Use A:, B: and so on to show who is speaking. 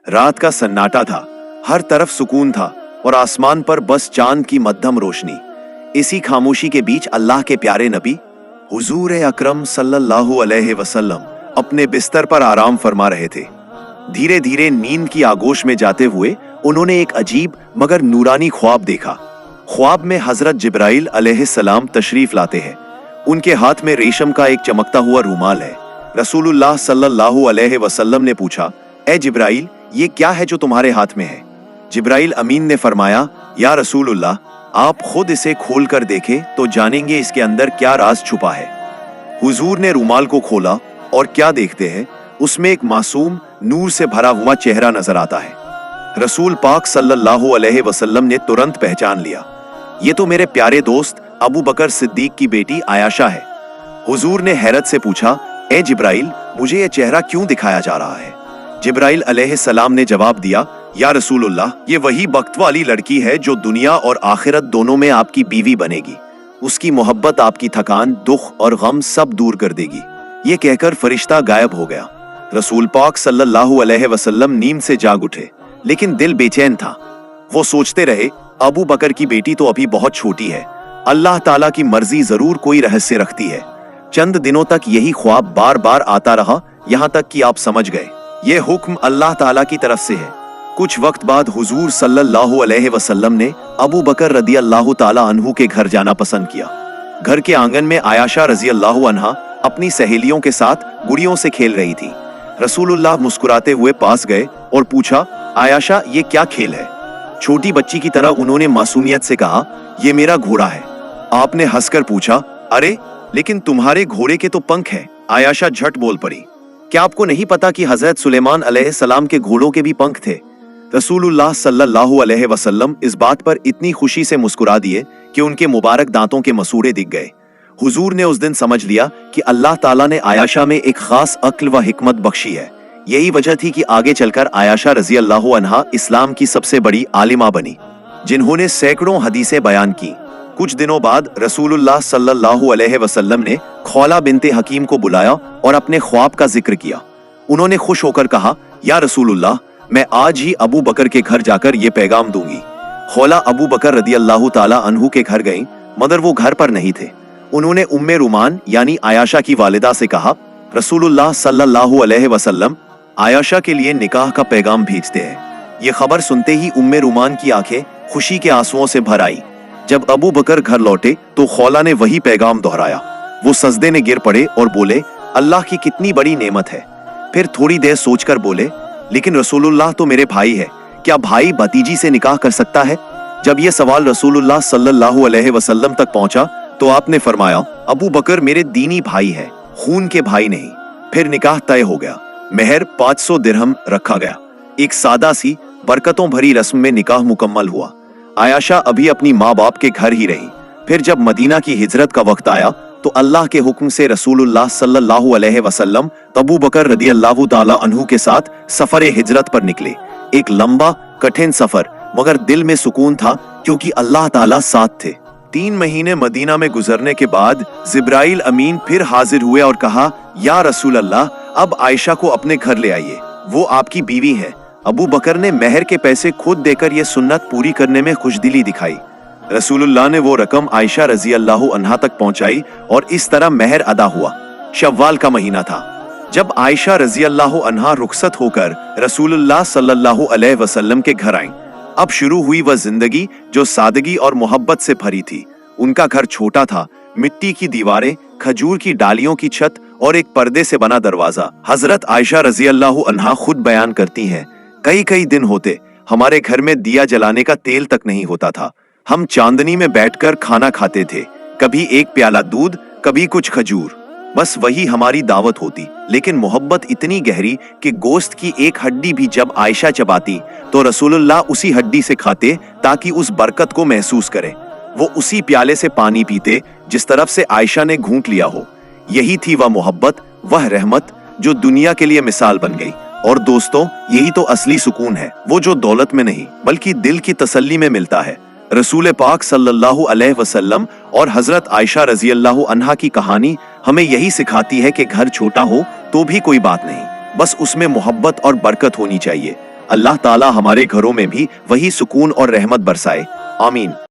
A: रात का सन्नाटा था, हर तरफ सुकून था और आसमान पर बस चांद की मध्यम रोशनी। इसी खामोशी के बीच अल्लाह के प्यारे नबी हुजूर अकरम सल्लल्लाहु अलैहि वसल्लम अपने बिस्तर पर आराम फरमा रहे थे। धीरे धीरे नींद की आगोश में जाते हुए उन्होंने एक अजीब मगर नूरानी ख्वाब देखा। ख्वाब में हजरत जिब्राइल अलैहिस्सलाम तशरीफ लाते हैं। उनके हाथ में रेशम का एक चमकता हुआ रूमाल है। रसूलुल्लाह सल्लल्लाहु अलैहि वसल्लम ने पूछा, ए जिब्राइल, ये क्या है जो तुम्हारे हाथ में है? जिब्राइल अमीन ने फरमाया, या रसूलुल्लाह, आप खुद इसे खोल कर देखें तो जानेंगे इसके अंदर क्या राज छुपा है। हुजूर ने रूमाल को खोला और क्या देखते हैं, उसमें एक मासूम नूर से भरा हुआ चेहरा नजर आता है। रसूल पाक सल्लल्लाहु अलैहि वसल्लम ने तुरंत पहचान लिया, ये तो मेरे प्यारे दोस्त अबू बकर सिद्दीक की बेटी आयशा है। हुजूर ने हैरत से पूछा, ए जिब्राइल, मुझे ये चेहरा क्यों दिखाया जा रहा है? जिब्राइल अलैहिस्सलाम ने जवाब दिया, या रसूलुल्लाह, ये वही बख्त वाली लड़की है जो दुनिया और आखिरत दोनों में आपकी बीवी बनेगी। उसकी मोहब्बत आपकी थकान, दुख और गम सब दूर कर देगी। ये कहकर फरिश्ता गायब हो गया। रसूल पाक सल्लल्लाहु अलैहि वसल्लम नींद से जाग उठे, लेकिन दिल बेचैन था। वो सोचते रहे, अबू बकर की बेटी तो अभी बहुत छोटी है, अल्लाह ताला की मर्जी जरूर कोई रहस्य रखती है। चंद दिनों तक यही ख्वाब बार बार आता रहा, यहाँ तक कि आप समझ गए ये हुक्म अल्लाह ताला की तरफ से है। कुछ वक्त बाद हुजूर सल्लल्लाहु अलैहि वसल्लम ने अबू बकर रदी अल्लाह ताला अन्हु के घर जाना पसंद किया। घर के आंगन में आयशा रजी अल्लाह अन्हा अपनी सहेलियों के साथ गुड़ियों से खेल रही थी। रसूलुल्लाह मुस्कुराते हुए पास गए और पूछा, आयशा, ये क्या खेल है? छोटी बच्ची की तरह उन्होंने मासूमियत से कहा, ये मेरा घोड़ा है। आपने हंसकर पूछा, अरे लेकिन तुम्हारे घोड़े के तो पंख हैं। आयशा झट बोल पड़ी, क्या आपको नहीं पता कि हजरत सुलेमान अलैहिस्सलाम के घोड़ों के भी पंख थे? रसूलुल्लाह सल्लल्लाहु अलैहि वसल्लम इस बात पर इतनी खुशी से मुस्कुरा दिए कि उनके मुबारक दांतों के मसूड़े दिख गए। हुजूर ने उस दिन समझ लिया कि अल्लाह ताला ने आयशा में एक खास अक्ल व हिकमत बख्शी है। यही वजह थी कि आगे चलकर आयशा रजी अल्लाह अन्हा इस्लाम की सबसे बड़ी आलिमा बनी, जिन्होंने सैकड़ों हदीसें बयान की। कुछ दिनों बाद रसूलुल्लाह सल्लल्लाहु अलैहि वसल्लम ने खौला बिनते हकीम को बुलाया और अपने ख्वाब का जिक्र किया। उन्होंने खुश होकर कहा, या रसूलुल्लाह, मैं आज ही अबू बकर के घर जाकर ये पैगाम दूंगी। खौला अबू बकर रदी अल्लाह ताला अन्हु के घर गईं, मगर वो घर पर नहीं थे। उन्होंने उम्मे रुमान यानी आयशा की वालिदा से कहा, रसूलुल्लाह सल्लल्लाहु अलैहि वसल्लम आयशा के लिए निकाह का पैगाम भेजते हैं। ये खबर सुनते ही उम्मे रुमान की आंखें खुशी के आंसुओं से भर आई। जब अबू बकर घर लौटे तो खौला ने वही पैगाम दोहराया। वो सजदे में गिर पड़े और बोले, अल्लाह की कितनी बड़ी नेमत है। फिर थोड़ी देर सोचकर बोले, लेकिन रसूलुल्लाह तो मेरे भाई है, क्या भाई भतीजी से निकाह कर सकता है? जब यह सवाल रसूलुल्लाह सल्लल्लाहु अलैहि वसल्लम तक पहुंचा तो आपने फरमाया, अबू बकर मेरे दीनी भाई है, खून के भाई नहीं। फिर निकाह तय हो गया। मेहर 500 दिरहम रखा गया। एक सादा सी बरकतों भरी रस्म में निकाह मुकम्मल हुआ। आयशा अभी अपनी माँ बाप के घर ही रही। फिर जब मदीना की हिजरत का वक्त आया तो अल्लाह के हुक्म से रसूलुल्लाह सल्लल्लाहु अलैहि वसल्लम अबू बकर रदी अल्लाह ताला अन्हु के साथ सफरे हिजरत पर निकले। एक लंबा कठिन सफर, मगर दिल में सुकून था क्योंकि अल्लाह ताला साथ थे। 3 महीने मदीना में गुजरने के बाद जिब्राइल अमीन फिर हाजिर हुए और कहा, या रसूल अल्लाह, अब आयशा को अपने घर ले आइए, वो आपकी बीवी है। अबू बकर ने मेहर के पैसे खुद देकर यह सुन्नत पूरी करने में खुशदिली दिखाई। रसूलुल्लाह ने वो रकम आयशा रजी अल्लाह अन्हा तक पहुंचाई और इस तरह मेहर अदा हुआ। शव्वाल का महीना था। जब आयशा रजी अल्लाह अन्हा रुखसत होकर रसूलुल्लाह सल्लल्लाहु अलैहि वसल्लम के घर आईं। अब शुरू हुई वह जिंदगी जो सादगी और मोहब्बत से भरी थी। उनका घर छोटा था, मिट्टी की दीवारें, खजूर की डालियों की छत और एक पर्दे से बना दरवाजा। हजरत आयशा रजी अल्लाह अन्हा खुद बयान करती हैं, कई कई दिन होते हमारे घर में दिया जलाने का तेल तक नहीं होता था। हम चांदनी में बैठकर खाना खाते थे, कभी एक प्याला दूध, कभी कुछ खजूर, बस वही हमारी दावत होती। लेकिन मोहब्बत इतनी गहरी कि गोश्त की एक हड्डी भी जब आयशा चबाती तो रसूलुल्लाह उसी हड्डी से खाते ताकि उस बरकत को महसूस करें। वो उसी प्याले से पानी पीते जिस तरफ से आयशा ने घूंट लिया हो। यही थी वह मोहब्बत, वह रहमत जो दुनिया के लिए मिसाल बन गई। और दोस्तों, यही तो असली सुकून है, वो जो दौलत में नहीं बल्कि दिल की तसल्ली में मिलता है। रसूल पाक सल्लल्लाहु अलैहि वसल्लम और हजरत आयशा रजी अल्लाह अन्हा की कहानी हमें यही सिखाती है कि घर छोटा हो तो भी कोई बात नहीं, बस उसमें मोहब्बत और बरकत होनी चाहिए। اللہ تعالی ہمارے گھروں میں بھی وہی سکون اور رحمت برسائے، آمین۔